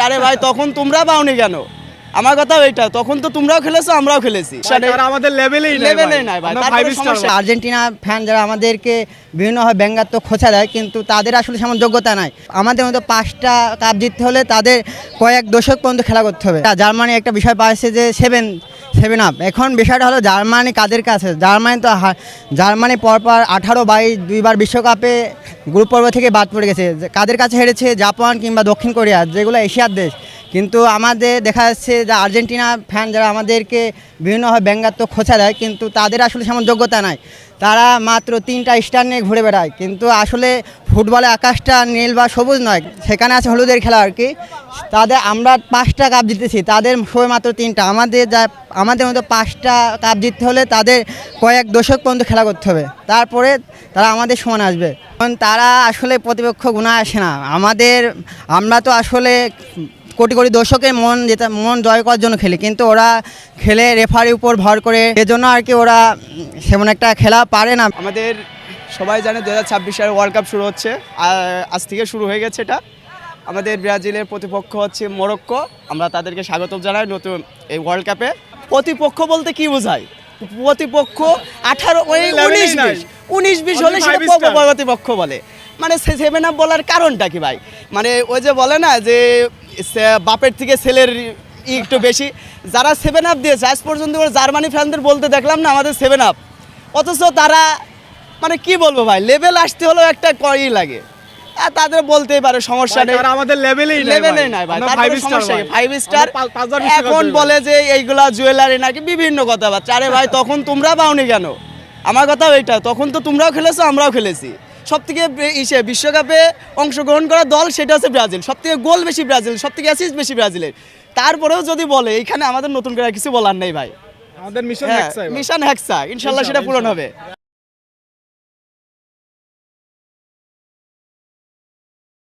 আরে ভাই তখন তোমরা পাওনি কেন? আমার কথা ওইটা, তখন তো তোমরাও খেলেছো আমরাও খেলেছি, তারা আমাদের লেভেলেই নাই ভাই। তারপরে সমস্যা আর্জেন্টিনা ফ্যান যারা আমাদেরকে বিভিন্নভাবে ব্যঙ্গাত্মক খোঁচা দেয়, কিন্তু তাদের আসলে সেমন যোগ্যতা নাই। আমাদের মতো 5টা কাপ জিততে হলে তাদের কয়েক দশক পর্যন্ত খেলা করতে হবে। জার্মানি একটা বিষয় পাচ্ছে যে সেভেন আপ। এখন বিষয়টা হলো জার্মানি কাদের কাছে? জার্মানি পরপর 18-22 দুইবার বিশ্বকাপে গ্রুপ পর্ব থেকে বাদ পড়ে গেছে। কাদের কাছে হেরেছে? জাপান কিংবা দক্ষিণ কোরিয়া, যেগুলো এশিয়ার দেশ। কিন্তু আমাদের দেখা যাচ্ছে যে আর্জেন্টিনা ফ্যান যারা আমাদেরকে বিভিন্নভাবে ব্যঙ্গাত্মক খোঁচা দেয়, কিন্তু তাদের আসলে সেমন যোগ্যতা নাই। তারা মাত্র 3টা স্টার নিয়ে ঘুরে বেড়ায়, কিন্তু আসলে ফুটবলে আকাশটা নীল বা সবুজ নয়, সেখানে আছে হলুদের খেলা আর কি। আমরা 5টা কাপ জিতেছি, তাদের সবে মাত্র 3টা। আমাদের মতো 5টা কাপ জিততে হলে তাদের কয়েক দশক পর্যন্ত খেলা করতে হবে, তারপরে তারা আমাদের সমান আসবে। কারণ তারা আসলে প্রতিপক্ষ গুণা আসে না। আমরা তো আসলে কোটি কোটি দর্শকের মন জয় করার জন্য খেলি, কিন্তু ওরা খেলে রেফারির উপর ভর করে, এজন্য আর কি ওরা সেমন একটা খেলা পারে না। আমাদের সবাই জানে 2026 সালে ওয়ার্ল্ড কাপ শুরু হচ্ছে, আজ থেকে শুরু হয়ে গেছে এটা। আমাদের ব্রাজিলের প্রতিপক্ষ হচ্ছে মরক্কো। আমরা তাদেরকে স্বাগত জানাই নতুন এই ওয়ার্ল্ড কাপে। প্রতিপক্ষ বলতে কি বোঝায়? প্রতিপক্ষ 19-20 হলে সেটা প্রতিপক্ষ বলে। মানে সেভেন আপ বলার কারণটা কি ভাই? মানে ওই যে বলে না যে বাপের থেকে ছেলের একটু বেশি, যারা সেভেন আপ দিয়েছে আজ পর্যন্ত জার্মানি ফ্যানদের বলতে দেখলাম না আমাদের সেভেন আপ, অথচ তারা মানে কি বলবো ভাই, লেভেল আসতে হলেও একটা কই লাগে। তাদের বলতেই পারে, সমস্যা নেই, আমাদের লেভেলেই নাই ভাই। তারপরে সমস্যা কি? 5 স্টার এখন বলে যে এইগুলা জুয়েলারি নাকি বিভিন্ন কথাবার্তা। আরে ভাই তখন তোমরা পাওনি কেন? আমার কথা ওইটা, তখন তো তোমরাও খেলেছো আমরাও খেলেছি। সবথেকে বিশ্বকাপে অংশগ্রহণ করা দল সেটা হচ্ছে ব্রাজিল। সবথেকে গোল বেশি ব্রাজিল, সবথেকে অ্যাসিস্ট বেশি ব্রাজিলের। তারপরেও যদি বলে, এখানে আমাদের নতুন করে কিছু বলার নেই ভাই। আমাদের মিশন মিশন হ্যাকসা, ইনশাল্লাহ সেটা পূরণ হবে।